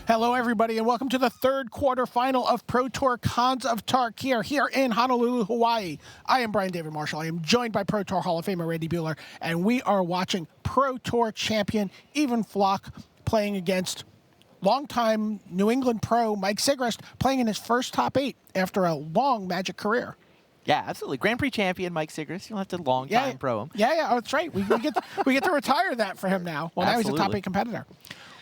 Hello, everybody, and welcome to the third quarterfinal of Pro Tour Cons of Tarkir here in Honolulu, Hawaii. I am Brian David Marshall. I am joined by Pro Tour Hall of Famer Randy Buehler, and we are watching Pro Tour champion Floch playing against longtime New England pro Mike Sigrist, playing in his first top 8 after a long Magic career. Yeah, absolutely. Grand Prix champion Mike Sigrist. You don't have to long time pro him. Yeah, oh, that's right. We get to retire that for him now. Well, absolutely. Now he's a top 8 competitor.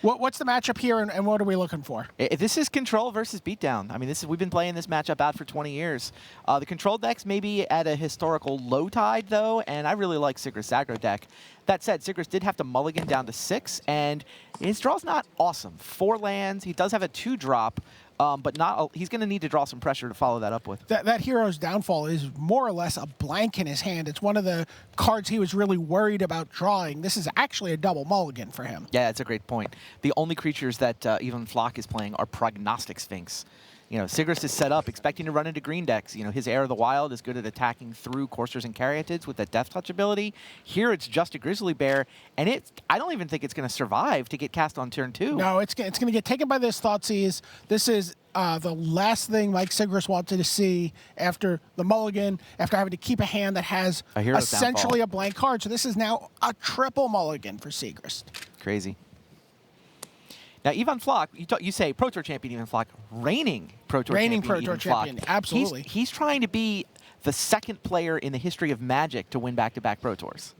What's the matchup here, and what are we looking for? This is control versus beatdown. I mean, we've been playing this matchup out for 20 years. The control deck's maybe at a historical low tide, though, and I really like Sigrist's aggro deck. That said, Sigrist did have to mulligan down to 6, and his draw's not awesome. 4 lands. He does have a 2-drop, but he's going to need to draw some pressure to follow that up with. That Hero's Downfall is more or less a blank in his hand. It's one of the cards he was really worried about drawing. This is actually a double mulligan for him. Yeah, that's a great point. The only creatures that Floch is playing are Prognostic Sphinx. You know, Sigrist is set up expecting to run into green decks. You know, his Heir of the Wild is good at attacking through Coursers and Caryatids with that Death Touch ability. Here it's just a Grizzly Bear, and I don't even think it's going to survive to get cast on turn 2. No, it's going to get taken by this Thoughtseize. This is the last thing Mike Sigrist wanted to see after the mulligan, after having to keep a hand that has essentially a blank card. So this is now a triple mulligan for Sigrist. Crazy. Now, Floch, you say Pro Tour champion Floch, reigning Pro Tour champion, absolutely. He's trying to be the second player in the history of Magic to win back-to-back Pro Tours.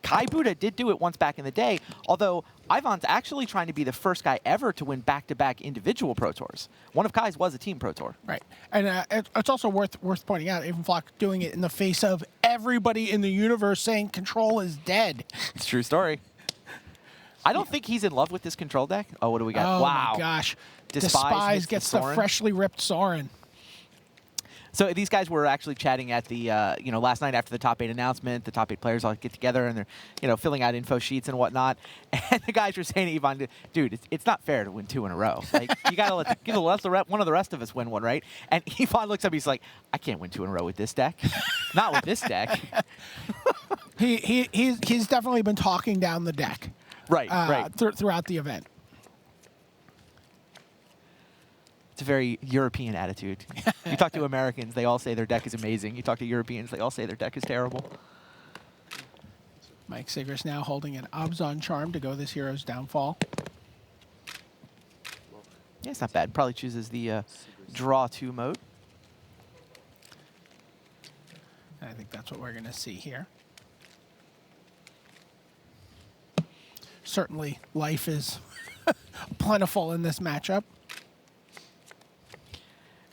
Kai Buddha did do it once back in the day, although Ivan's actually trying to be the first guy ever to win back-to-back individual Pro Tours. One of Kai's was a team Pro Tour. Right, and it's also worth pointing out, Floch doing it in the face of everybody in the universe saying control is dead. It's a true story. I don't think he's in love with this control deck. Oh, what do we got? Oh, wow. my gosh. Despise gets the freshly ripped Sorin. So these guys were actually chatting at the, last night after the top 8 announcement. The top 8 players all get together and they're, filling out info sheets and whatnot. And the guys were saying to Ivan, dude, it's not fair to win 2 in a row. Like, you got to give one of the rest of us win one, right? And Ivan looks up, he's like, I can't win 2 in a row with this deck. Not with this deck. He's definitely been talking down the deck. Right, throughout the event. It's a very European attitude. You talk to Americans, they all say their deck is amazing. You talk to Europeans, they all say their deck is terrible. Mike Sigrist now holding an Abzan Charm to go this Hero's Downfall. Yeah, it's not bad. Probably chooses the draw 2 mode. And I think that's what we're going to see here. Certainly, life is plentiful in this matchup.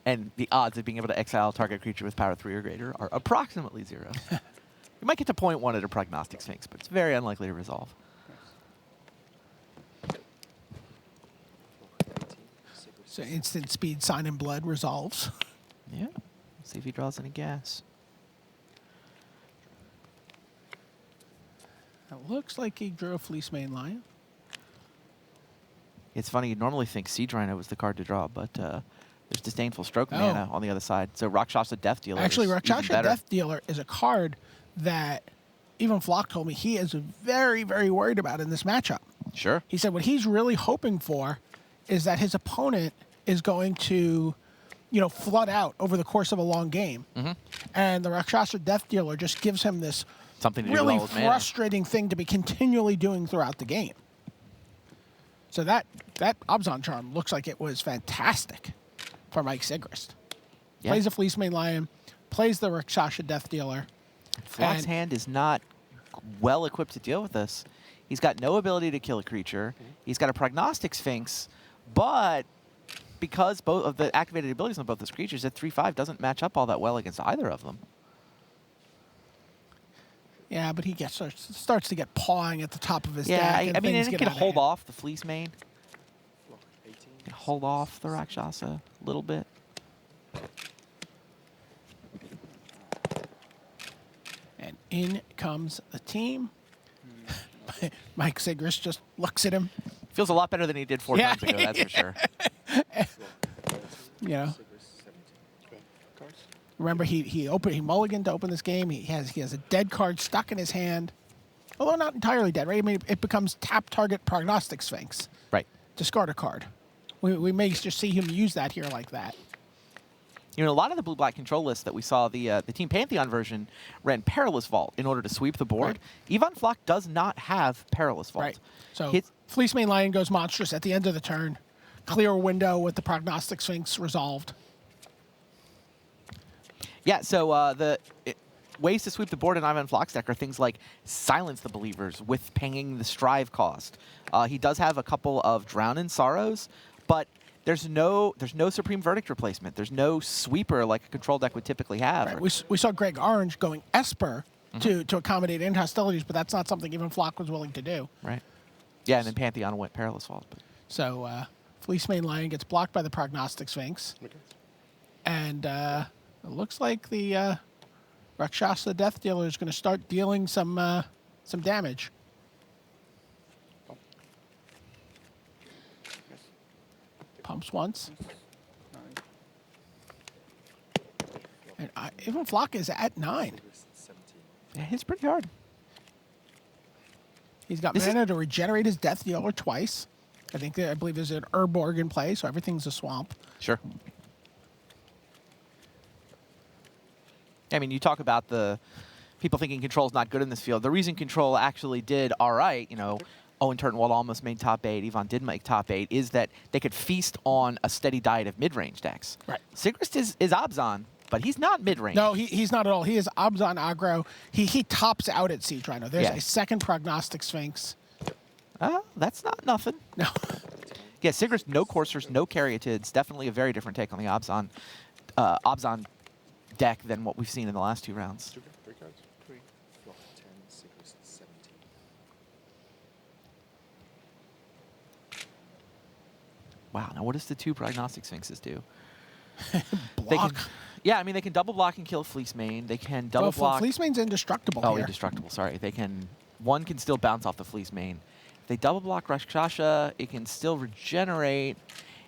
And the odds of being able to exile a target creature with power 3 or greater are approximately 0. You might get to point 1 at a Prognostic Sphinx, but it's very unlikely to resolve. So instant speed, Sign in Blood resolves. Yeah. See if he draws any gas. It looks like he drew a Fleecemane Lion. It's funny, you'd normally think Siege Rhino was the card to draw, but there's Disdainful Stroke Mana on the other side. So Rakshasa Death Dealer Actually, is Rakshasa Death Dealer is a card that Floch told me he is very, very worried about in this matchup. Sure. He said what he's really hoping for is that his opponent is going to, flood out over the course of a long game. Mm-hmm. And the Rakshasa Death Dealer just gives him this something to really do with frustrating thing to be continually doing throughout the game. So that Abzan Charm looks like it was fantastic for Mike Sigrist. Yeah. Plays a Fleecemane Lion, plays the Rakshasa Death Dealer. Floch's hand is not well equipped to deal with this. He's got no ability to kill a creature. He's got a Prognostic Sphinx, but because both of the activated abilities on both those creatures at 3/5 doesn't match up all that well against either of them. Yeah, but he starts to get pawing at the top of his deck. Yeah, I mean, and it can hold hand. off the Fleecemane. Hold off the Rakshasa a little bit. And in comes the team. Mike Sigrist just looks at him. Feels a lot better than he did 4 times ago, that's for sure. Remember, he mulliganed to open this game. He has a dead card stuck in his hand, although not entirely dead, right? I mean, it becomes tap target Prognostic Sphinx. Right. Discard a card. We may just see him use that here like that. You know, a lot of the blue-black control lists that we saw, the Team Pantheon version ran Perilous Vault in order to sweep the board. Right. Ivan Floch does not have Perilous Vault. Right. So Fleece Mane Lion goes monstrous at the end of the turn. Clear window with the Prognostic Sphinx resolved. Yeah, so ways to sweep the board in Ivan Floch's deck are things like Silence the Believers with pinging the Strive cost. He does have a couple of Drown in Sorrows, but there's no Supreme Verdict replacement. There's no sweeper like a control deck would typically have. Right. We saw Greg Orange going Esper to accommodate end hostilities, but that's not something even Floch was willing to do. Right. Yeah, and then Pantheon went Perilous Vault. But. So Fleece Mane Lion gets blocked by the Prognostic Sphinx. And it looks like the Rakshasa Death Dealer is going to start dealing some damage. Pumps once. And even Floch is at 9. Yeah, he's pretty hard. He's got mana to regenerate his Death Dealer twice. I believe there's an Urborg in play, so everything's a swamp. Sure. I mean, you talk about the people thinking Control's not good in this field. The reason Control actually did all right, you know, Owen Turtenwald almost made top 8, Ivan did make top 8, is that they could feast on a steady diet of mid-range decks. Right. Sigrist is Abzan, but he's not mid-range. No, he's not at all. He is Abzan aggro. He tops out at Siege Rhino. There's a second Prognostic Sphinx. That's not nothing. No. Yeah, Sigrist, no Coursers, no Caryatids. Definitely a very different take on the Abzan deck than what we've seen in the last 2 rounds. 3 cards. 3. Floch 10, Sigrist 17. Wow, now what does the 2 Prognostic Sphinxes do? Block. Yeah, I mean, they can double block and kill Fleece Mane. They can double block. Fleece Mane's indestructible here. Indestructible, sorry. One can still bounce off the Fleece Mane. If they double block Rakshasa, it can still regenerate.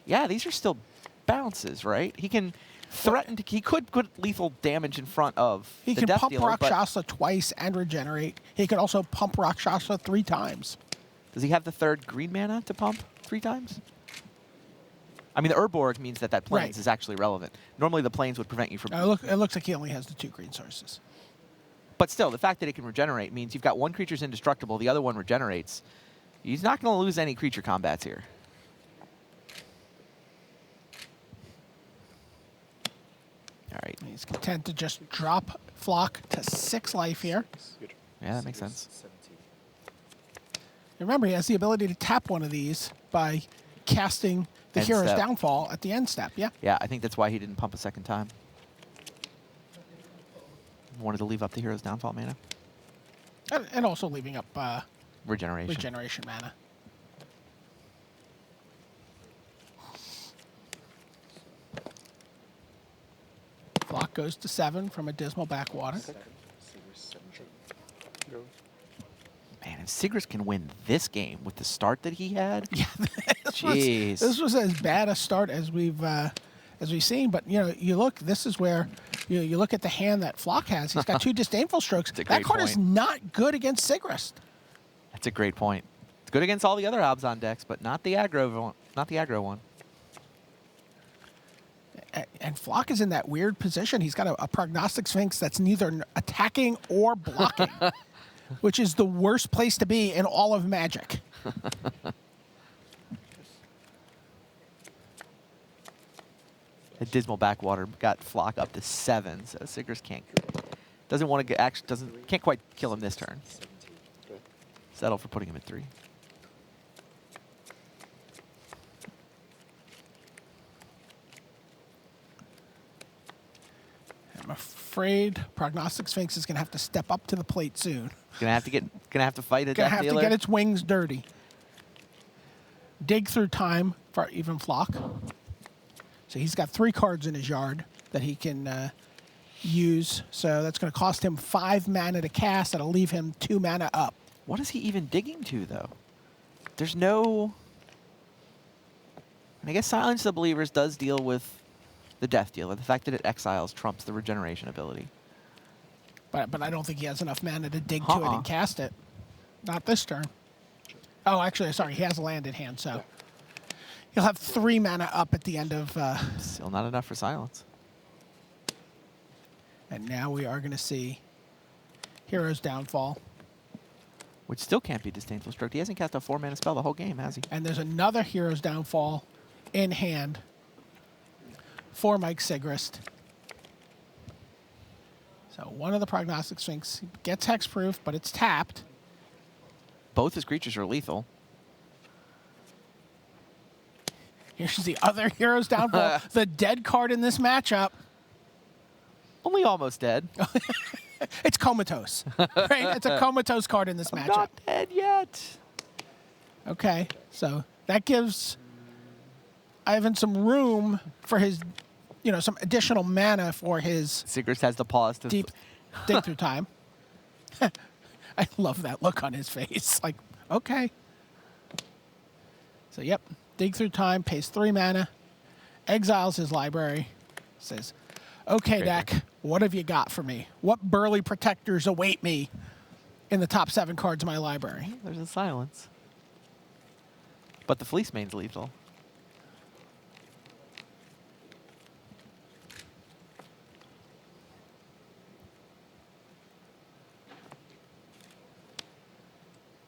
Yeah, these are still bounces, right? He can threaten he could put lethal damage in front of the Death pump Dealer, Rakshasa twice and regenerate. He could also pump Rakshasa 3 times. Does he have the 3rd green mana to pump 3 times? I mean, the Urborg means that Plains is actually relevant. Normally, the Plains would prevent you from... It looks like he only has the 2 green sources. But still, the fact that it can regenerate means you've got one creature's indestructible, the other one regenerates. He's not going to lose any creature combats here. All right. He's content to just drop Floch to 6 life here. Yeah, that makes sense. 17. Remember, he has the ability to tap one of these by casting the End Hero's step. Downfall at the end step. Yeah. Yeah, I think that's why he didn't pump a second time. Wanted to leave up the Hero's Downfall mana. And also leaving up Regeneration. regeneration mana. Floch goes to 7 from a Dismal Backwater. Sigrist 17. Go. Man, if Sigrist can win this game with the start that he had, Yeah, jeez. this was as bad a start as we've seen. But you look. This is where you look at the hand that Floch has. He's got 2 Disdainful Strokes. That's a That great card is point. not good against Sigrist. That's a great point. It's good against all the other Abzan decks, but not the aggro one. Not the aggro one. And Floch is in that weird position. He's got a Prognostic Sphinx that's neither attacking or blocking, which is the worst place to be in all of Magic. The Dismal Backwater got Floch up to 7, so Sigrist can't quite kill him this turn. 17. Go. Settle for putting him at 3. I'm afraid Prognostic Sphinx is going to have to step up to the plate soon. Gonna have to fight a Going to Death have Dealer. to get its wings dirty. Dig through time for even Floch. So he's got 3 cards in his yard that he can use. So that's going to cost him 5 mana to cast. That'll leave him 2 mana up. What is he even digging to, though? There's no... And I guess Silence of the Believers does deal with the Death Dealer. The fact that it exiles trumps the regeneration ability. But I don't think he has enough mana to dig to it and cast it. Not this turn. Oh, actually, sorry, he has a land in hand, so... He'll have 3 mana up at the end of... Still not enough for silence. And now we are going to see Hero's Downfall. Which still can't be Disdainful Stroke. He hasn't cast a 4-mana spell the whole game, has he? And there's another Hero's Downfall in hand for Mike Sigrist. So one of the Prognostic Sphinx gets hexproof, but it's tapped. Both his creatures are lethal. Here's the other Hero's Downfall, the dead card in this matchup. Only almost dead. It's comatose, right? It's a comatose card in this matchup. Not dead yet. Okay, so that gives Ivan some room for his, some additional mana for his Sigrist has the pause to deep dig through time. I love that look on his face. Like, okay. So, yep, dig through time, pays 3 mana, exiles his library, says, okay, deck, what have you got for me? What burly protectors await me in the top 7 cards of my library? There's a silence. But the Fleece Mane's lethal.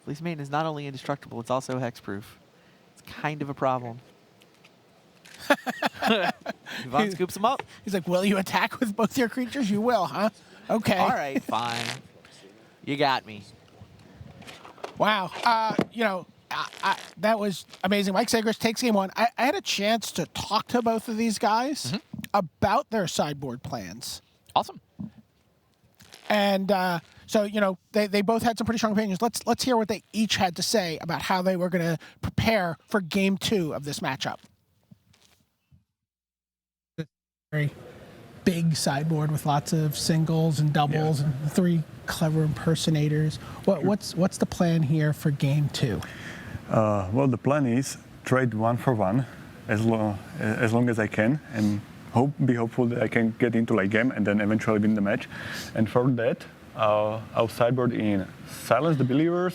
Fleece Mane is not only indestructible, it's also hexproof. It's kind of a problem. Yvonne scoops him up. He's like, will you attack with both your creatures? You will, huh? Okay. All right, fine. You got me. Wow. That was amazing. Mike Sigrist takes game 1. I had a chance to talk to both of these guys about their sideboard plans. Awesome. And so, they both had some pretty strong opinions. Let's hear what they each had to say about how they were going to prepare for game 2 of this matchup. Very big sideboard with lots of singles and doubles and 3 clever impersonators. What's the plan here for game 2? Well, the plan is trade 1 for 1 as long as I can, and be hopeful that I can get into late game and then eventually win the match. And for that, I'll sideboard in Silence the Believers,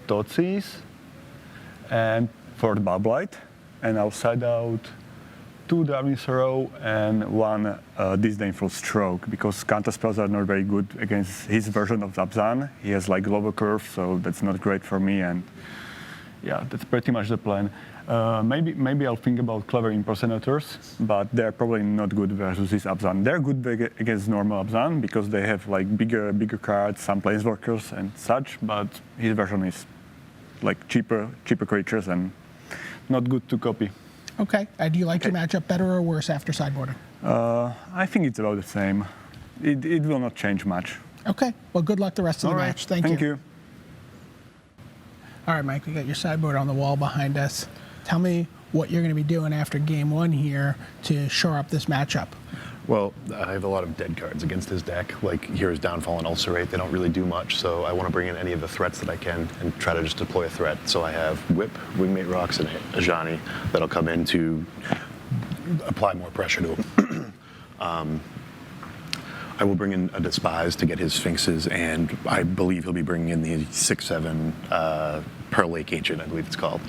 Thoughtseize, and for the Bubblight, and I'll side out 2 Darwin Sorrow and 1 Disdainful Stroke, because counter spells are not very good against his version of Abzan. He has like Global Curve, so that's not great for me, and yeah, that's pretty much the plan. Maybe I'll think about clever impersonators, but they're probably not good versus this Abzan. They're good against normal Abzan because they have like bigger cards, some planeswalkers and such, but his version is like cheaper creatures and not good to copy. Okay. Do you like your matchup better or worse after sideboarding? I think it's about the same. It will not change much. Okay. Well, good luck the rest of the match. Thank you. All right, Mike, we got your sideboard on the wall behind us. Tell me what you're going to be doing after game 1 here to shore up this matchup. Well, I have a lot of dead cards against his deck, like Hero's Downfall and Ulcerate. They don't really do much, so I want to bring in any of the threats that I can and try to just deploy a threat. So I have Whip, Wingmate Rocks, and Ajani that'll come in to apply more pressure to him. I will bring in a Despise to get his Sphinxes, and I believe he'll be bringing in the 6/7 Pearl Lake Ancient, I believe it's called.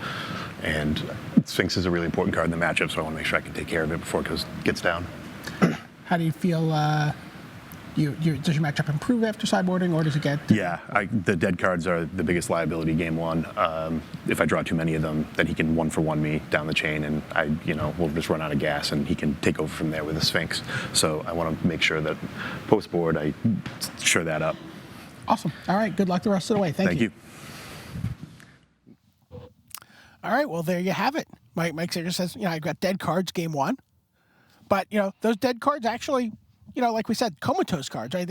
And Sphinx is a really important card in the matchup, so I want to make sure I can take care of it before it gets down. How do you feel? Does your matchup improve after sideboarding, or does it get? Yeah, the dead cards are the biggest liability game 1. If I draw too many of them, then he can 1-for-1 me down the chain, and we'll just run out of gas, and he can take over from there with a Sphinx. So I want to make sure that post board I shore that up. Awesome. All right. Good luck the rest of the way. Thank you. All right. Well, there you have it. Mike Sigrist says, I've got dead cards game 1, but those dead cards actually. Like we said, comatose cards, right?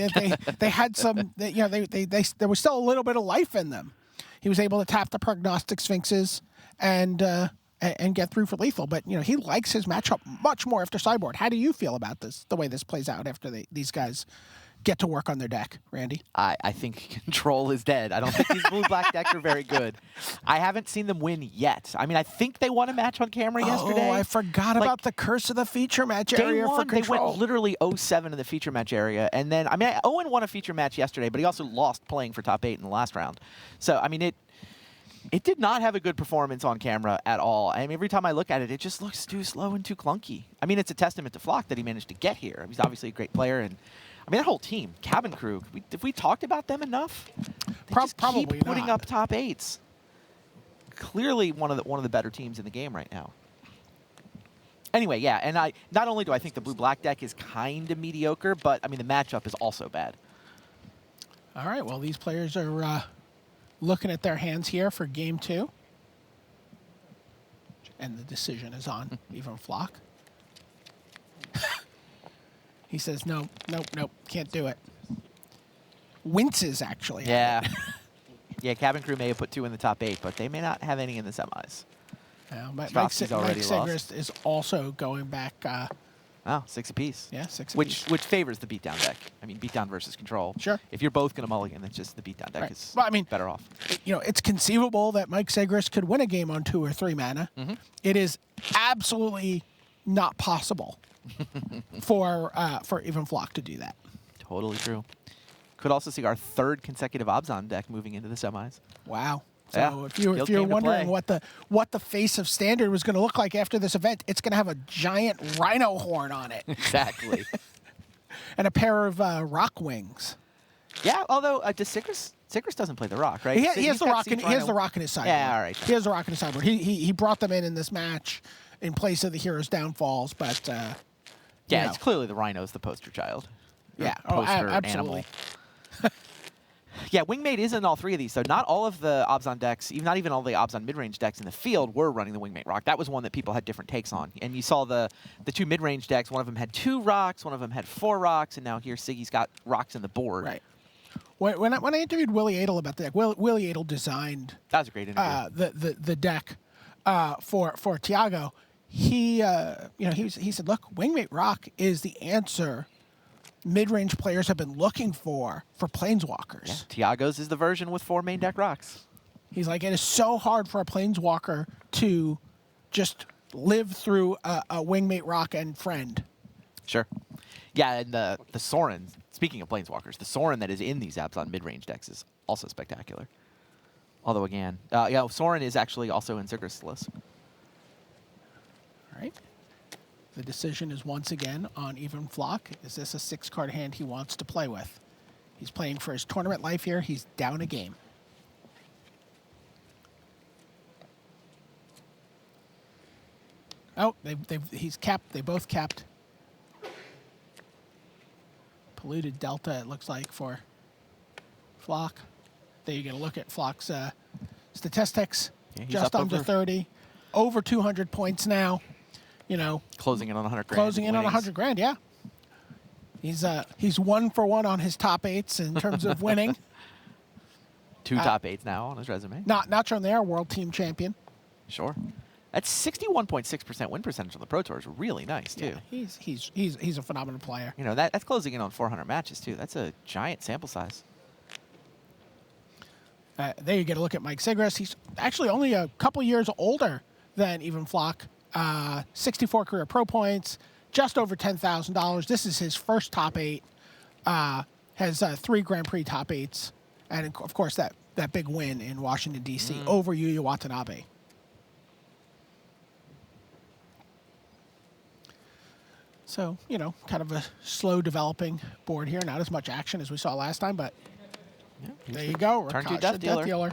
They had some, there was still a little bit of life in them. He was able to tap the Prognostic Sphinxes and get through for lethal. But, he likes his matchup much more after sideboard. How do you feel about this, the way this plays out after these guys get to work on their deck, Randy? I think control is dead. I don't think these blue-black decks are very good. I haven't seen them win yet. I mean, I think they won a match on camera yesterday. Oh, I forgot about the curse of the feature match area for control. They went literally 0-7 in the feature match area. And then, Owen won a feature match yesterday, but he also lost playing for top 8 in the last round. So, It did not have a good performance on camera at all. I mean, every time I look at it, it just looks too slow and too clunky. I mean, it's a testament to Floch that he managed to get here. He's obviously a great player, and I mean, that whole team, cabin crew. Have we talked about them enough? They just Probably keep putting not. up top 8s. Clearly, one of the better teams in the game right now. Anyway, yeah, and not only do I think the blue-black deck is kind of mediocre, but I mean the matchup is also bad. All right, well, these players are looking at their hands here for game 2. And the decision is on even Floch. He says, no, nope, can't do it. Winces, actually. Yeah. Yeah, cabin crew may have put 2 in the top 8, but they may not have any in the semis. Mike Straussi's already Sigrist is also going back. Oh, 6 apiece. Yeah, 6 Which apiece. favors the beatdown deck. I mean, beatdown versus control. Sure. If you're both going to mulligan, it's just the beatdown deck Right. is Well, I mean, better off. You know, it's conceivable that Mike Sigrist could win a game on 2 or 3 mana. It is absolutely not possible for even Floch to do that. Totally true. Could also see our 3rd consecutive Abzan deck moving into the semis. Wow. So Yeah. if you're Guild came to wondering play. what the face of Standard was going to look like after this event, it's going to have a giant rhino horn on it Exactly. and a pair of rock wings. Yeah, although does Sigrist doesn't play the rock, right? He So has he's the got rock. He has the rock in his sideboard. Yeah, all right. He has the rock in his sideboard. He brought them in this match in place of the hero's downfalls, but Yeah, you know. it's clearly the rhino's the poster child. Or Yeah, poster absolutely. animal. Yeah, Wingmate is in all 3 of these, so not all of the Abzan decks, not even all the Abzan mid-range decks in the field were running the Wingmate rock. That was one that people had different takes on. And you saw the 2 mid-range decks, one of them had 2 rocks, one of them had 4 rocks, and now here Siggy's got rocks in the board. Right. When I interviewed Willie Adel about the deck, Willie Adel designed That was a great interview. the deck for Tiago. He said, look, Wingmate Rock is the answer mid-range players have been looking for Planeswalkers. Yeah, Tiago's is the version with 4 main deck rocks. He's like, it is so hard for a Planeswalker to just live through a Wingmate Rock and friend. Sure. Yeah, and the Sorin, speaking of Planeswalkers, the Sorin that is in these Abzan mid-range decks is also spectacular. Although, again, Sorin is actually also in Sigrist's list. All right. The decision is once again on even Floch. Is this a 6-card hand he wants to play with? He's playing for his tournament life here. He's down a game. Oh, he's capped. They both capped. Polluted Delta, it looks like, for Floch. There you get a look at Floch's statistics. Yeah, he's just up under over- 30. Over 200 points now. You know, Closing in on 100 grand. closing in on winnings. 100 grand, yeah. He's 1 for 1 on his top 8s in terms of winning. 2 top 8s now on his resume. Not shown there, world team champion. Sure. That's 61.6% win percentage on the Pro Tour is really nice, too. Yeah, he's a phenomenal player. You know, that's closing in on 400 matches, too. That's a giant sample size. There you get a look at Mike Sigrist. He's actually only a couple years older than even Floch. 64 career pro points, just over $10,000. This is his first top 8. Has 3 Grand Prix top 8s, and of course that big win in Washington D.C. over Yuya Watanabe. So kind of a slow developing board here. Not as much action as we saw last time, but Yeah, there you go. Turn 2 Rakasha, Death Dealer. Dealer.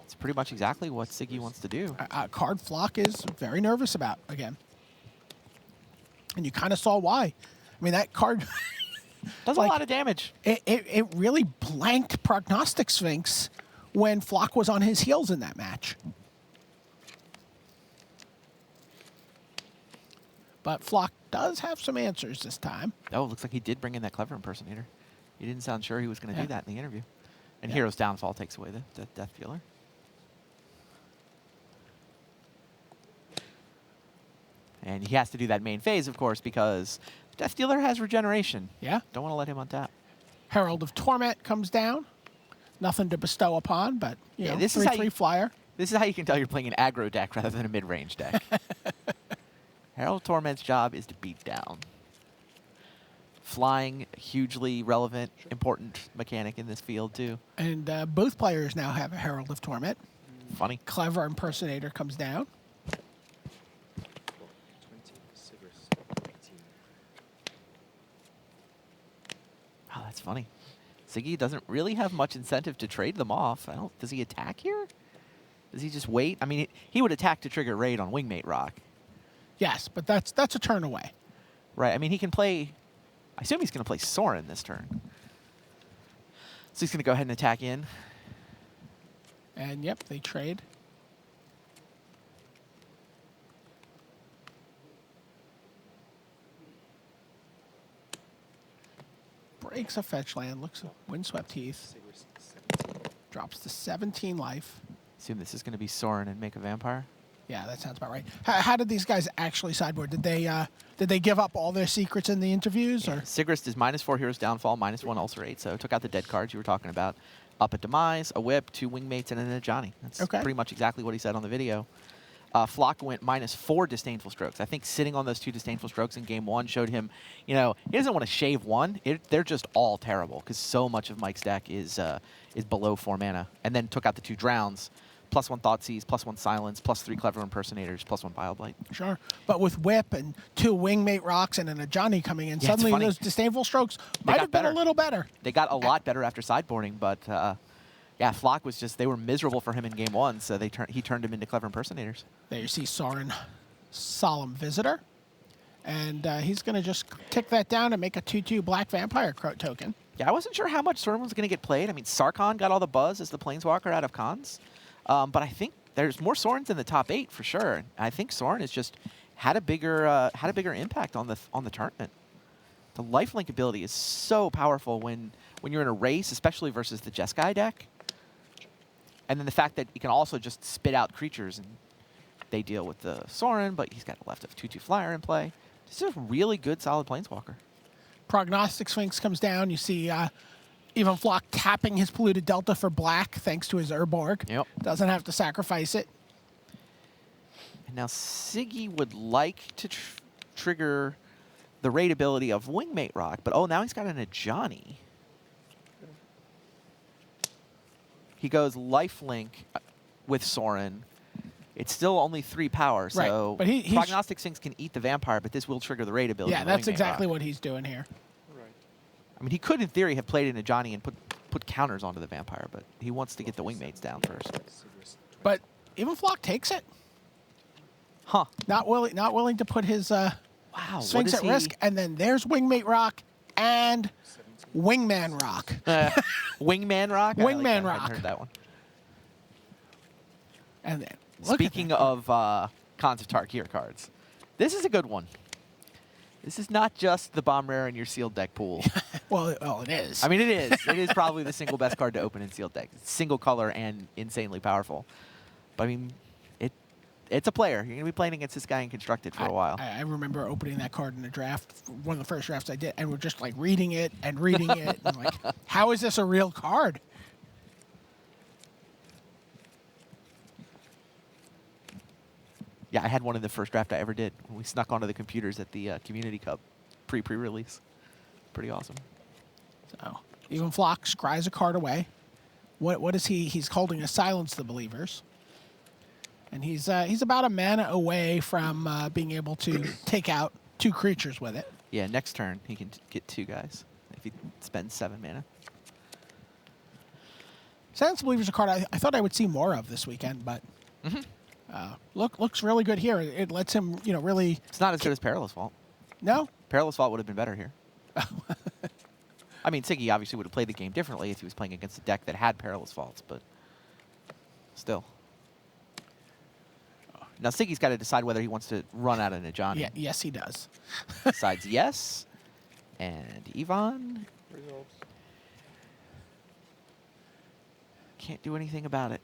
It's pretty much exactly what Siggy wants to do. Card Floch is very nervous about again. And you kind of saw why. I mean, that card, Does a lot of damage. it really blanked Prognostic Sphinx when Floch was on his heels in that match. But Floch does have some answers this time. Oh, looks like he did bring in that Clever Impersonator. He didn't sound sure he was going to Yeah. do that in the interview. And Yeah. Hero's Downfall takes away the Death Dealer. And he has to do that main phase, of course, because Death Dealer has regeneration. Yeah. Don't want to let him untap. Herald of Torment comes down. Nothing to bestow upon, but Yeah, know, this is how 3/3 you- flyer. This is how you can tell you're playing an aggro deck rather than a mid-range deck. Herald of Torment's job is to beat down. Flying, hugely relevant, important mechanic in this field, too. And both players now have a Herald of Torment. Funny. Clever impersonator comes down. Floch 20, Sigrist 18. Oh, that's funny. Siggy doesn't really have much incentive to trade them off. Does he attack here? Does he just wait? I mean, he would attack to trigger raid on Wingmate Rock. Yes, but that's a turn away. Right. I mean, he can play. I assume he's going to play Sorin this turn. So he's going to go ahead and attack in. And yep, they trade. Breaks a fetch land, looks at Windswept Heath, Sigrist 17. drops to 17 life. Assume this is going to be Sorin and make a vampire. Yeah, that sounds about right. How did these guys actually sideboard? Did they give up all their secrets in the interviews, or? Sigrist is -4 Heroes Downfall, -1 Ulcerate. So took out the dead cards you were talking about. Up at Demise, a Whip, 2 Wingmates, and an Ajani. That's Okay. pretty much exactly what he said on the video. Floch went -4 Disdainful Strokes. I think sitting on those 2 Disdainful Strokes in game 1 showed him, he doesn't want to shave one. They're just all terrible because so much of Mike's deck is below 4 mana. And then took out the 2 Drowns, +1 Thoughtseize, +1 Silence, +3 Clever Impersonators, +1 Bile-Blight. Sure. But with Whip and 2 Wingmate Rocks and an Ajani coming in, Yeah, it's suddenly funny. those Disdainful Strokes might got have been better. a little better. They got a lot better after sideboarding, but yeah, Floch was they were miserable for him in game 1, so he turned him into Clever Impersonators. There you see Sorin, Solemn Visitor. And he's going to just tick that down and make a 2/2 Black Vampire token. Yeah, I wasn't sure how much Sorin was going to get played. I mean, Sarkhan got all the buzz as the Planeswalker out of cons, but I think there's more Sorins in the top 8 for sure. And I think Sorin has just had a bigger impact on the tournament. The lifelink ability is so powerful when you're in a race, especially versus the Jeskai deck. And then the fact that he can also just spit out creatures and they deal with the Sorin, but he's got a left of 2/2 flyer in play. This is a really good, solid Planeswalker. Prognostic Sphinx comes down. You see even Floch tapping his Polluted Delta for black thanks to his Urborg. Yep. Doesn't have to sacrifice it. And now Siggy would like to trigger the raid ability of Wingmate Rock, but now he's got an Ajani. He goes lifelink with Sorin. It's still only 3 power, so Right, but he's- Prognostic Sphinx can eat the vampire, but this will trigger the raid ability. Yeah, of that's Wingmate exactly Rock. what he's doing here. Right. I mean, he could, in theory, have played an Ajani and put counters onto the vampire, but he wants to get the Wingmates down first. Sigrist 20. But even Floch takes it. Huh. Not willing to put his Wow. Sphinx at risk. And then there's Wingmate Rock and 17. Wingman Rock. Wingman Rock? I like Wingman that. I hadn't Rock. heard that one. And then look at Speaking that. of Cons of Tarkir cards, this is a good one. This is not just the Bomb Rare in your sealed deck pool. Well, it is. I mean, it is. It is probably the single best card to open in sealed deck. It's single color and insanely powerful. But I mean, it's a player. You're going to be playing against this guy in Constructed for a while. I remember opening that card in a draft, one of the first drafts I did, and we're just like reading it and reading it. And like, how is this a real card? Yeah, I had one in the first draft I ever did. We snuck onto the computers at the Community Cup pre-release. Pretty awesome. So even Floch scries a card away. What is he? He's holding a Silence the Believers. And he's about a mana away from being able to take out 2 creatures with it. Yeah, next turn he can get 2 guys if he spends 7 mana. Silence the Believers is a card I thought I would see more of this weekend, but looks really good here. It lets him, really. It's not as good as Perilous Vault. No, Perilous Vault would have been better here. I mean, Siggy obviously would have played the game differently if he was playing against a deck that had Perilous Vaults, but still. Now Siggy's got to decide whether he wants to run out an Ajani. yeah, yes, he does. Decides yes, and Yvonne Results. can't do anything about it.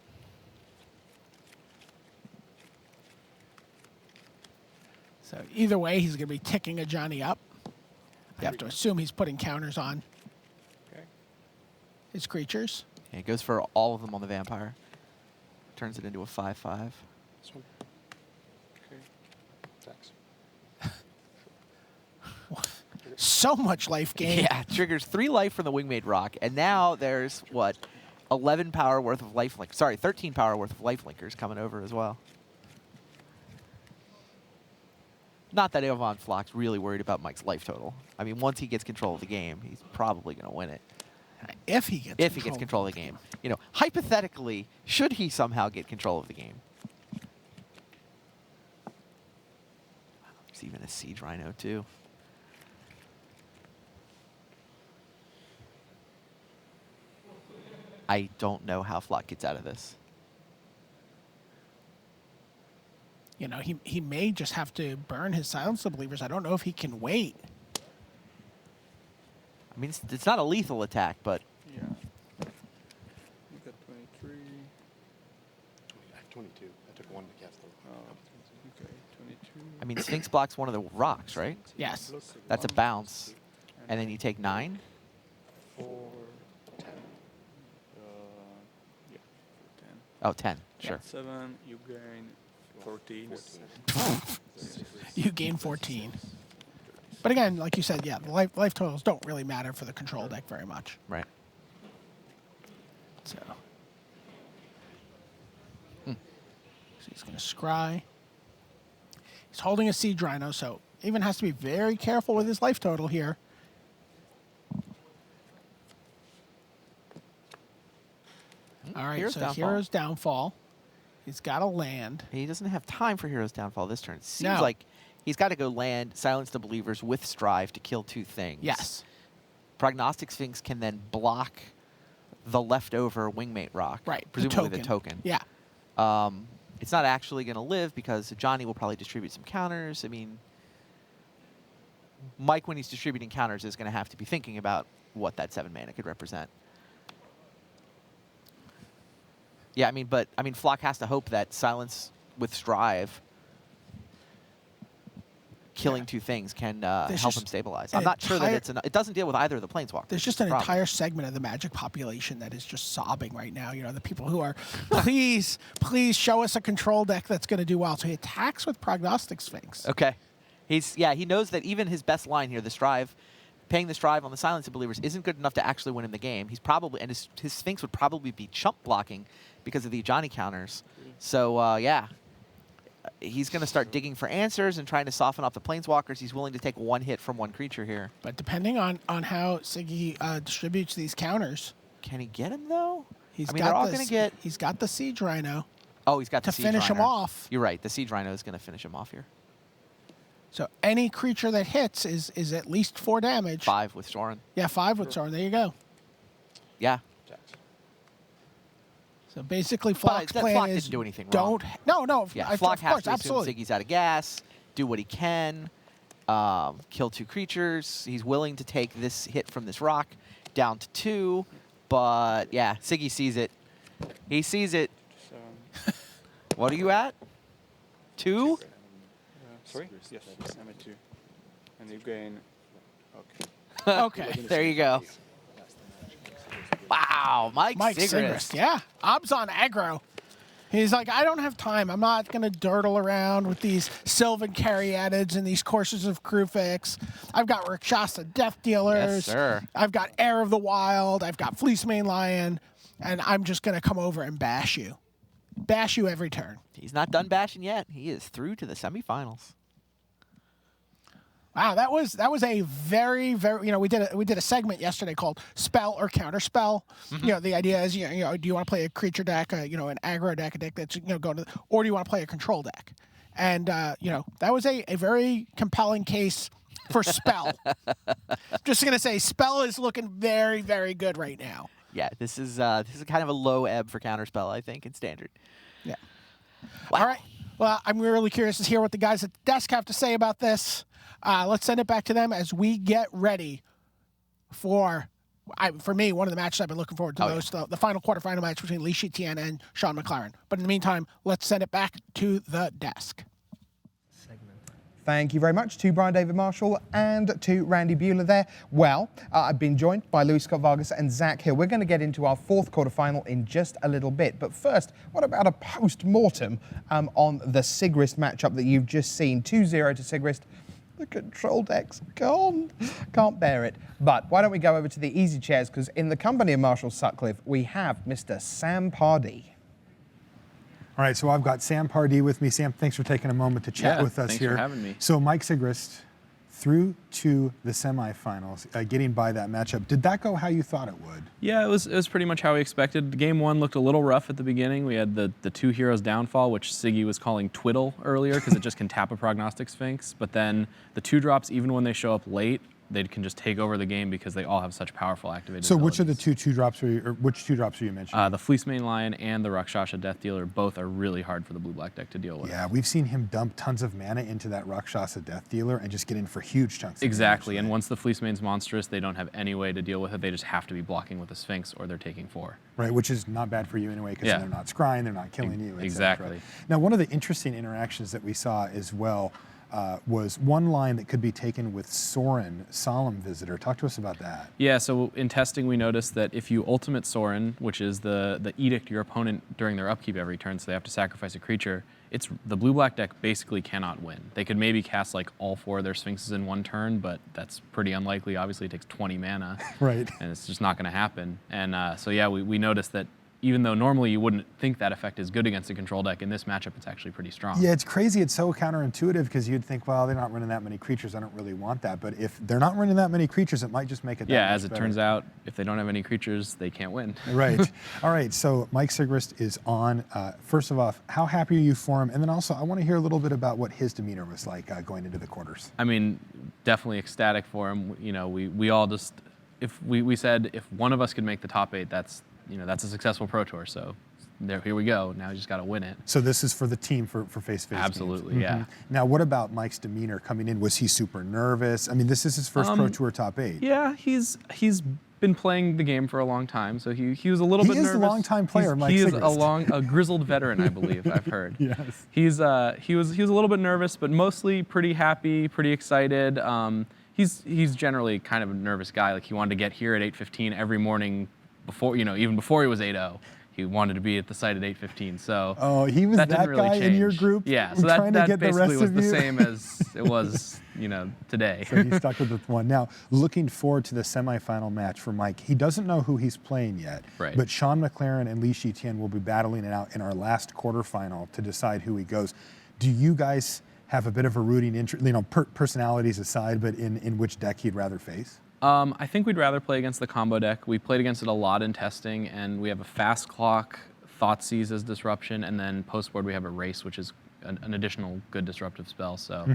So either way, he's going to be ticking a Johnny up. I have to assume he's putting counters on Okay. his creatures. Yeah, it goes for all of them on the vampire. Turns it into a 5/5. This one. Okay. Tax. So much life gain. Yeah, triggers 3 life from the Wingmate Rock, and now there's what, 11 power worth of life link. Sorry, 13 power worth of life linkers coming over as well. Not that Yvonne Floch's really worried about Mike's life total. I mean, once he gets control of the game, he's probably going to win it. If he gets control of the game. You know, hypothetically, should he somehow get control of the game. There's even a Siege Rhino, too. I don't know how Floch gets out of this. You know, he may just have to burn his Silence the Believers. I don't know if he can wait. I mean, it's not a lethal attack, but... Yeah. You got 23. I have 22. I took one to cast them. Oh, okay, 22. I mean, Sphinx blocks one of the rocks, right? Yes. That's a bounce. And then you take 9? 4, 10. Yeah, 10. Oh, 10. Sure. 7, you gain 14. You gain 14. But again, like you said, yeah, the life totals don't really matter for the control deck very much. Right. So he's going to scry. He's holding a Siege Rhino, so even has to be very careful with his life total here. All right, Hero's so Downfall. Hero's Downfall. He's got to land. He doesn't have time for Hero's Downfall this turn. It seems No. like he's got to go land, Silence the Believers with Strive to kill 2 things. Yes. Prognostic Sphinx can then block the leftover Wingmate Rock. Right. Presumably the token. Yeah. It's not actually going to live because Johnny will probably distribute some counters. I mean, Mike, when he's distributing counters, is going to have to be thinking about what that 7 mana could represent. Yeah, I mean, Floch has to hope that Silence with Strive, killing 2 things, can help him stabilize. I'm not sure that it doesn't deal with either of the Planeswalkers. There's just an entire segment of the Magic population that is just sobbing right now. You know, the people who are, please show us a control deck that's going to do well. So he attacks with Prognostic Sphinx. Okay. He knows that even his best line here, the Strive, paying the Strive on the Silence of Believers isn't good enough to actually win him the game. He's probably, and his Sphinx would probably be chump blocking because of the Johnny counters. So, yeah. He's going to start digging for answers and trying to soften up the Planeswalkers. He's willing to take 1 hit from 1 creature here. But depending on how Siggy distributes these counters, can he get him, though? He's got the Siege Rhino. Oh, he's got the to Siege finish him Rhino. off. You're right. The Siege Rhino is going to finish him off here. So any creature that hits is at least 4 damage. 5 with Sorin. Yeah, 5 with Sorin. There you go. Yeah. So basically, Floch's plan is didn't do anything wrong. No. Yeah, Of Floch has course, to absolutely. assume Siggy's out of gas, do what he can, kill 2 creatures. He's willing to take this hit from this rock down to 2, but yeah, Siggy sees it. He sees it. What are you at? 2? Sorry? Yes, I'm at 2. And you gain... Okay. There you go. Wow, Mike Sigrist. Yeah, Abzan aggro. He's like, I don't have time. I'm not going to durdle around with these Sylvan Caryatids and these Courses of Krufix. I've got Rakshasa Death Dealers. Yes, sir. I've got Heir of the Wild. I've got Fleece Mane Lion. And I'm just going to come over and bash you. Bash you every turn. He's not done bashing yet. He is through to the semifinals. Wow, that was a very, very, we did a segment yesterday called Spell or Counter Spell. Mm-hmm. You know, the idea is, do you want to play a creature deck, an aggro deck, a deck that's going to, or do you want to play a control deck? And that was a very compelling case for Spell. Just gonna say, Spell is looking very, very good right now. Yeah, this is kind of a low ebb for Counterspell, I think, in Standard. Yeah. Wow. All right. Well, I'm really curious to hear what the guys at the desk have to say about this. Let's send it back to them as we get ready for me, one of the matches I've been looking forward to most, the final quarterfinal match between Lee Shitian and Sean McLaren. But in the meantime, let's send it back to the desk. Thank you very much to Brian David Marshall and to Randy Buehler there. Well, I've been joined by Louis Scott Vargas and Zach Hill. We're going to get into our 4th quarterfinal in just a little bit. But first, what about a post-mortem on the Sigrist matchup that you've just seen? 2-0 to Sigrist. The control deck's gone. Can't bear it. But why don't we go over to the easy chairs, because in the company of Marshall Sutcliffe, we have Mr. Sam Pardee. All right, so I've got Sam Pardee with me. Sam, thanks for taking a moment to chat with us thanks here. for having me. So Mike Sigrist through to the semifinals, getting by that matchup. Did that go how you thought it would? Yeah, it was pretty much how we expected. Game one looked a little rough at the beginning. We had the two heroes downfall, which Siggy was calling twiddle earlier because it just can tap a prognostic sphinx. But then the 2-drops, even when they show up late, they can just take over the game because they all have such powerful activated So which of the abilities. which two drops are you mentioning? The Fleecemane Lion and the Rakshasa Death Dealer both are really hard for the blue-black deck to deal with. Yeah, we've seen him dump tons of mana into that Rakshasa Death Dealer and just get in for huge chunks of Exactly, damage, and right? once the Fleecemane's monstrous, they don't have any way to deal with it. They just have to be blocking with the Sphinx or they're taking 4. Right, which is not bad for you anyway, because Yeah. they're not scrying, they're not killing you. et cetera. Exactly. Now, one of the interesting interactions that we saw as well was one line that could be taken with Sorin, Solemn Visitor. Talk to us about that. Yeah, so in testing we noticed that if you ultimate Sorin, which is the edict your opponent during their upkeep every turn, so they have to sacrifice a creature, it's the blue-black deck basically cannot win. They could maybe cast like all 4 of their Sphinxes in one turn, but that's pretty unlikely. Obviously it takes 20 mana. Right. And it's just not going to happen. And so yeah, we noticed that even though normally you wouldn't think that effect is good against a control deck, in this matchup it's actually pretty strong. Yeah, it's crazy. It's so counterintuitive because you'd think, well, they're not running that many creatures. I don't really want that. But if they're not running that many creatures, it might just make it that Yeah, much as it better. turns out, if they don't have any creatures, they can't win. Right. All right. So Mike Sigrist is on. First of all, how happy are you for him? And then also, I want to hear a little bit about what his demeanor was like going into the quarters. I mean, definitely ecstatic for him. You know, we all just, if we said if one of us could make the top 8, that's a successful Pro Tour. So here we go. Now you just got to win it. So this is for the team for face-to-face Absolutely, games. yeah. Now, what about Mike's demeanor coming in? Was he super nervous? I mean, this is his first Pro Tour top 8. Yeah, he's been playing the game for a long time, so he was a little bit nervous. He is a long-time player, Mike He is Sigrist. a grizzled veteran, I believe. I've heard. Yes. He was a little bit nervous, but mostly pretty happy, pretty excited. He's generally kind of a nervous guy. Like he wanted to get here at 8:15 every morning before, even before he was 8:0. He wanted to be at the site at 8:15. So Oh, he was that didn't really guy in your change. group. Yeah, so trying to that get the basically rest was of the you? same as it was, today. So he stuck with the one. Now, looking forward to the semifinal match for Mike. He doesn't know who he's playing yet, Right. but Sean McLaren and Li Shitian will be battling it out in our last quarterfinal to decide who he goes. Do you guys have a bit of a rooting interest, personalities aside, but in which deck he'd rather face? I think we'd rather play against the combo deck. We played against it a lot in testing, and we have a fast clock, Thoughtseize as disruption, and then post-board we have a race, which is an additional good disruptive spell. So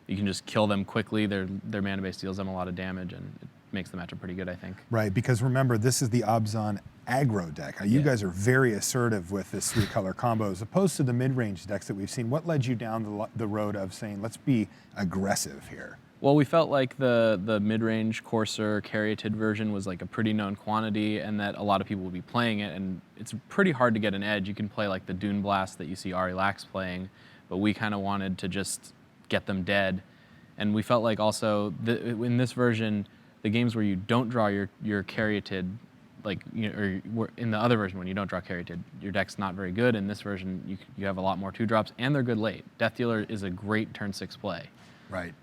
you can just kill them quickly. Their mana base deals them a lot of damage, and it makes the matchup pretty good, I think. Right, because remember, this is the Abzan aggro deck. You guys are very assertive with this 3-color combo, as opposed to the mid-range decks that we've seen. What led you down the road of saying, let's be aggressive here? Well, we felt like the mid-range Courser Caryatid version was like a pretty known quantity, and that a lot of people would be playing it, and it's pretty hard to get an edge. You can play like the Dune Blast that you see Ari Lax playing, but we kind of wanted to just get them dead. And we felt like also in this version, the games where you don't draw your Caryatid, or in the other version when you don't draw Caryatid, your deck's not very good. In this version, you have a lot more 2-drops, and they're good late. Death Dealer is a great turn 6 play. Right.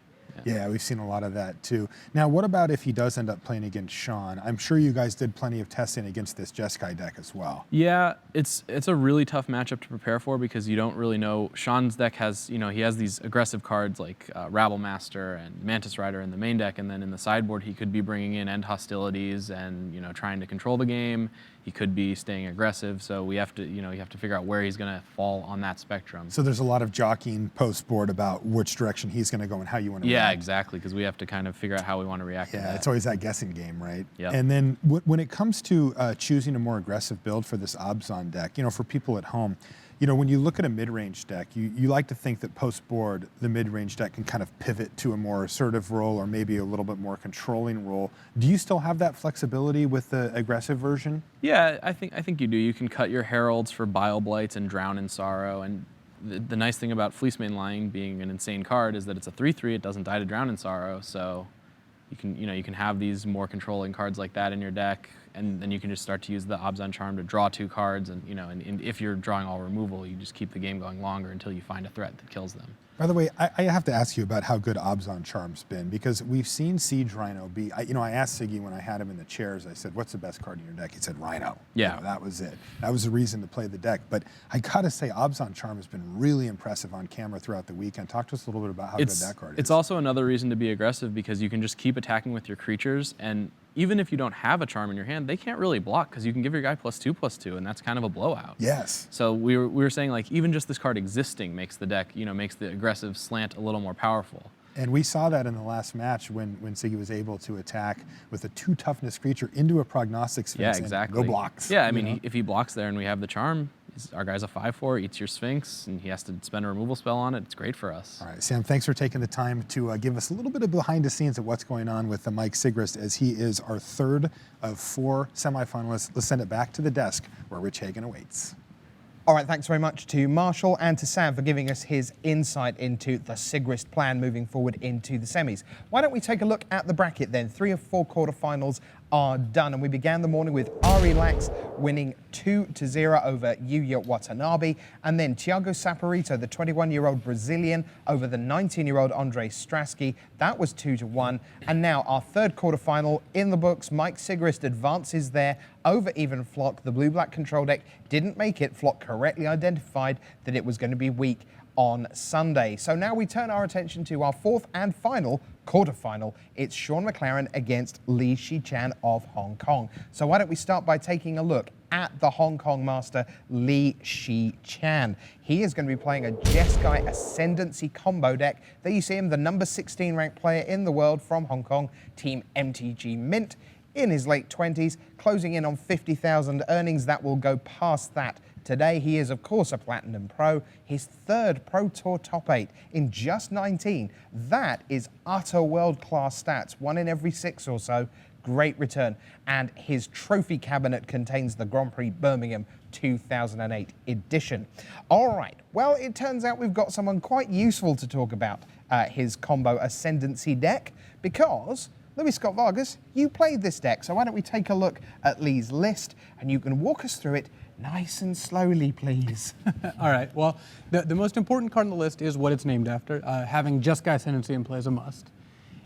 Yeah, we've seen a lot of that too. Now, what about if he does end up playing against Sean? I'm sure you guys did plenty of testing against this Jeskai deck as well. Yeah, it's a really tough matchup to prepare for because you don't really know. Sean's deck has, he has these aggressive cards like Rabble Master and Mantis Rider in the main deck, and then in the sideboard he could be bringing in End Hostilities and trying to control the game. He could be staying aggressive, so we have to, you have to figure out where he's going to fall on that spectrum. So there's a lot of jockeying post-board about which direction he's going to go and how you want to Yeah, react. Exactly, because we have to kind of figure out how we want to react to Yeah, that. it's always that guessing game, right? Yep. And then when it comes to choosing a more aggressive build for this Abzan deck, for people at home, when you look at a mid-range deck, you like to think that post-board, the mid-range deck can kind of pivot to a more assertive role or maybe a little bit more controlling role. Do you still have that flexibility with the aggressive version? Yeah, I think you do. You can cut your Heralds for Bile Blights and Drown in Sorrow, and the nice thing about Fleecemane Lion being an insane card is that it's a 3/3. It doesn't die to Drown in Sorrow, so you can have these more controlling cards like that in your deck. and then you can just start to use the Abzan charm to draw 2 cards, and and if you're drawing all removal, you just keep the game going longer until you find a threat that kills them. By the way, I have to ask you about how good Abzan Charm's been, because we've seen Siege Rhino be, I asked Siggy when I had him in the chairs, I said, what's the best card in your deck? He said, Rhino. Yeah. That was it. That was the reason to play the deck. But I gotta say, Abzan Charm has been really impressive on camera throughout the weekend. Talk to us a little bit about how good that card is. It's also another reason to be aggressive, because you can just keep attacking with your creatures, and even if you don't have a charm in your hand, they can't really block, because you can give your guy +2/+2, and that's kind of a blowout. Yes. So we were saying, like, even just this card existing makes the deck, makes the aggressive slant a little more powerful. And we saw that in the last match when Siggy was able to attack with a 2 toughness creature into a prognostic Sphinx. Yeah, exactly. And no blocks. Yeah, I mean, if he blocks there and we have the charm, our guy's a 5/4, eats your Sphinx, and he has to spend a removal spell on it. It's great for us. All right, Sam, thanks for taking the time to give us a little bit of behind the scenes of what's going on with Mike Sigrist, as he is our 3rd of 4 semifinalists. Let's send it back to the desk where Rich Hagan awaits. All right, thanks very much to Marshall and to Sam for giving us his insight into the Sigrist plan moving forward into the semis. Why don't we take a look at the bracket then? 3 of 4 quarterfinals are done, and we began the morning with Ari Lax winning 2-0 over Yuya Watanabe, and then Thiago Saporito, the 21-year-old Brazilian, over the 19-year-old Andre Strasky. That was 2-1, and now our 3rd quarterfinal in the books. Mike Sigrist advances there over even Floch. The blue-black control deck didn't make it. Floch correctly identified that it was going to be weak on Sunday. So now we turn our attention to our 4th and final quarterfinal. It's Sean McLaren against Li Shichan of Hong Kong. So why don't we start by taking a look at the Hong Kong master, Li Shichan. He is going to be playing a Jeskai Ascendancy combo deck. There you see him, the number 16 ranked player in the world from Hong Kong, Team MTG Mint, in his late 20s, closing in on 50,000 earnings. That will go past that today. He is, of course, a Platinum Pro, his 3rd Pro Tour top 8 in just 19. That is utter world-class stats, 1 in every 6 or so. Great return. And his trophy cabinet contains the Grand Prix Birmingham 2008 edition. All right, well, it turns out we've got someone quite useful to talk about his combo Ascendancy deck, because Louis Scott Vargas, you played this deck, so why don't we take a look at Lee's list, and you can walk us through it nice and slowly, please. All right, well, the most important card on the list is what it's named after. Having Jeskai Ascendancy in play is a must.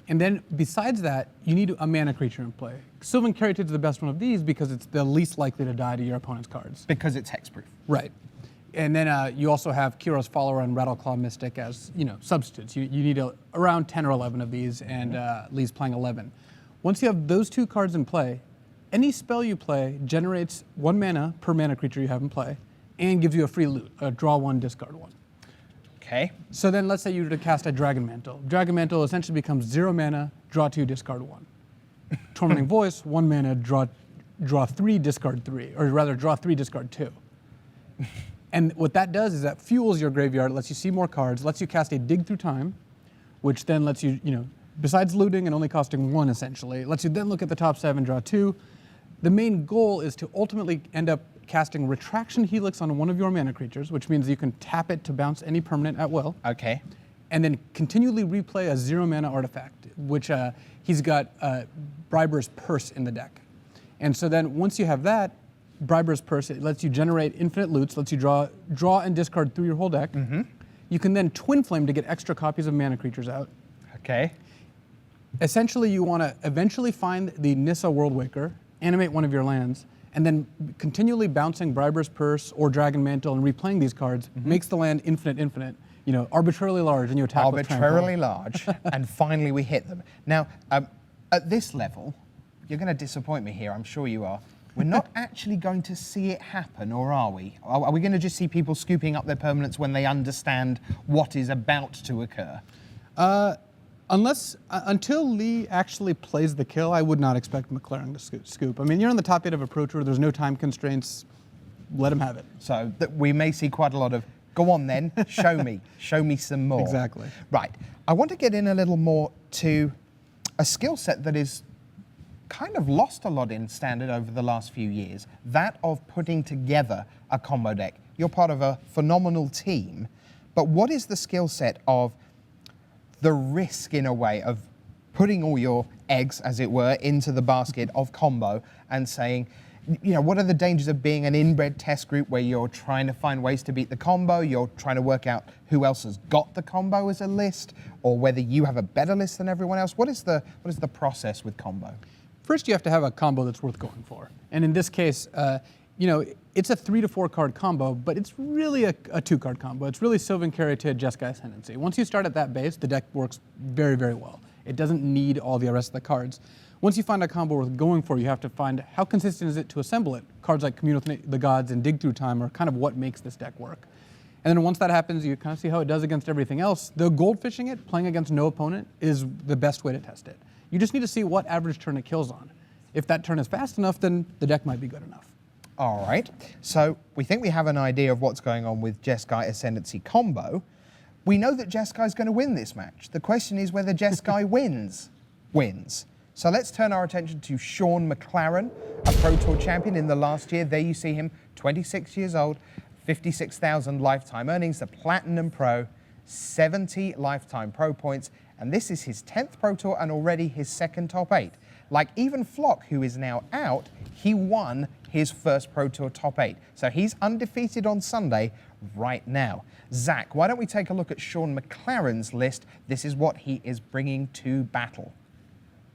And then besides that, you need a mana creature in play. Sylvan Caryatid is the best one of these because it's the least likely to die to your opponent's cards. Because it's hexproof. Right. And then you also have Kiro's Follower and Rattleclaw Mystic as substitutes. You need around 10 or 11 of these, and Lee's playing 11. Once you have those 2 cards in play, any spell you play generates 1 mana per mana creature you have in play, and gives you a free loot, draw 1, discard 1. Okay. So then let's say you were to cast a Dragon Mantle. Dragon Mantle essentially becomes 0 mana, draw 2, discard 1. Tormenting Voice, 1 mana, draw 3, discard 3, or rather draw 3, discard 2. And what that does is that fuels your graveyard, lets you see more cards, lets you cast a Dig Through Time, which then lets you, besides looting and only costing 1 essentially, lets you then look at the top 7, draw 2. The main goal is to ultimately end up casting Retraction Helix on one of your mana creatures, which means you can tap it to bounce any permanent at will. Okay. And then continually replay a 0 mana artifact, which he's got Briber's Purse in the deck. And so then once you have that, Briber's Purse, it lets you generate infinite loots, lets you draw and discard through your whole deck. Mm-hmm. You can then Twin Flame to get extra copies of mana creatures out. Okay. Essentially, you want to eventually find the Nissa Worldwaker, animate one of your lands, and then continually bouncing Briber's Purse or Dragon Mantle and replaying these cards makes the land infinite, arbitrarily large, and you attack with trample. Arbitrarily large, and finally we hit them. Now, at this level, you're going to disappoint me here, I'm sure you are. We're not actually going to see it happen, or are we? Are we going to just see people scooping up their permanents when they understand what is about to occur? Until Lee actually plays the kill, I would not expect McLaren to scoop. I mean, you're on the top 8 of a Pro Tour, there's no time constraints, let him have it. So we may see quite a lot of, go on then, show me some more. Exactly. Right, I want to get in a little more to a skill set that is kind of lost a lot in Standard over the last few years, that of putting together a combo deck. You're part of a phenomenal team, but what is the skill set of the risk, in a way, of putting all your eggs, as it were, into the basket of combo and saying, you know, what are the dangers of being an inbred test group where you're trying to find ways to beat the combo, you're trying to work out who else has got the combo as a list, or whether you have a better list than everyone else? What is the process with combo? First, you have to have a combo that's worth going for. And in this case, you know, it's a 3 to 4 card combo, but it's really a 2-card combo. It's really Sylvan Caryatid, Jeskai Ascendancy. Once you start at that base, the deck works very, very well. It doesn't need all the rest of the cards. Once you find a combo worth going for, you have to find how consistent is it to assemble it. Cards like Commune with the Gods and Dig Through Time are kind of what makes this deck work. And then once that happens, you kind of see how it does against everything else. The goldfishing it, playing against no opponent, is the best way to test it. You just need to see what average turn it kills on. If that turn is fast enough, then the deck might be good enough. All right, so we think we have an idea of what's going on with Jeskai Ascendancy combo. We know that Jeskai's going to win this match. The question is whether Jeskai wins. So let's turn our attention to Sean McLaren, a Pro Tour champion in the last year. There you see him, 26 years old, 56,000 lifetime earnings, the Platinum Pro, 70 lifetime Pro points, and this is his 10th Pro Tour and already his 2nd top 8. Like even Floch, who is now out, he won his first Pro Tour top 8. So he's undefeated on Sunday right now. Zach, why don't we take a look at Sean McLaren's list? This is what he is bringing to battle.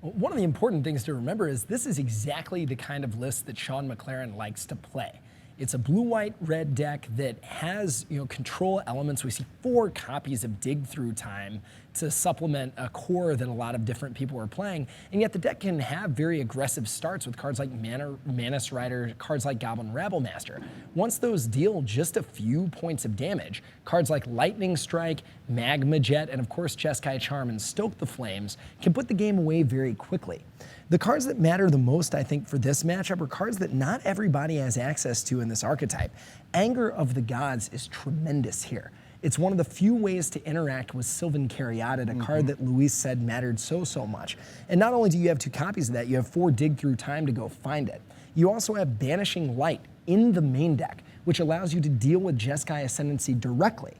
One of the important things to remember is this is exactly the kind of list that Sean McLaren likes to play. It's a blue-white-red deck that has, you know, control elements. We see 4 copies of Dig Through Time to supplement a core that a lot of different people are playing, and yet the deck can have very aggressive starts with cards like Manus Rider, cards like Goblin Rabblemaster. Once those deal just a few points of damage, cards like Lightning Strike, Magma Jet, and of course Jeskai Charm and Stoke the Flames can put the game away very quickly. The cards that matter the most, I think, for this matchup are cards that not everybody has access to in this archetype. Anger of the Gods is tremendous here. It's one of the few ways to interact with Sylvan Caryatid, a card that Luis said mattered so much. And not only do you have 2 copies of that, you have 4 Dig Through Time to go find it. You also have Banishing Light in the main deck, which allows you to deal with Jeskai Ascendancy directly.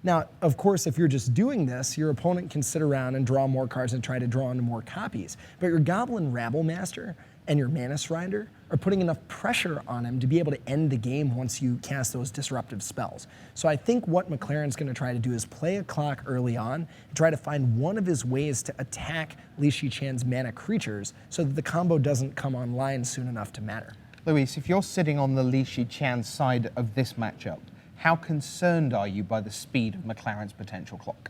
Now, of course, if you're just doing this, your opponent can sit around and draw more cards and try to draw into more copies. But your Goblin Rabblemaster and your Manus Rider are putting enough pressure on him to be able to end the game once you cast those disruptive spells. So I think what McLaren's going to try to do is play a clock early on and try to find one of his ways to attack Li Shichan's mana creatures so that the combo doesn't come online soon enough to matter. Luis, if you're sitting on the Li Shichan side of this matchup, how concerned are you by the speed of McLaren's potential clock?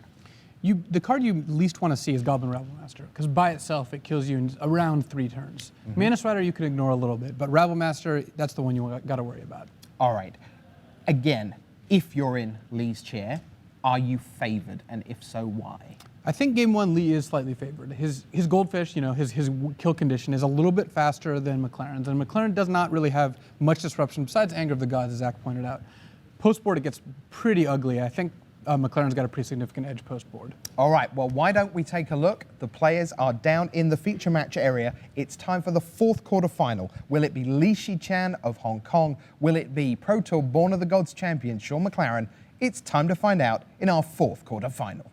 The card you least want to see is Goblin Rabblemaster, because by itself it kills you in around 3 turns. Manus Rider you can ignore a little bit, but Rabblemaster, that's the one you got to worry about. All right. Again, if you're in Lee's chair, are you favored, and if so, why? I think game 1 Lee is slightly favored. His Goldfish, you know, his kill condition is a little bit faster than McLaren's, and McLaren does not really have much disruption besides Anger of the Gods, as Zach pointed out. Post-board, it gets pretty ugly. I think McLaren's got a pretty significant edge post-board. All right, well, why don't we take a look? The players are down in the feature match area. It's time for the 4th quarterfinal. Will it be Li Shichan of Hong Kong? Will it be Pro Tour Born of the Gods champion Sean McLaren? It's time to find out in our 4th quarterfinal.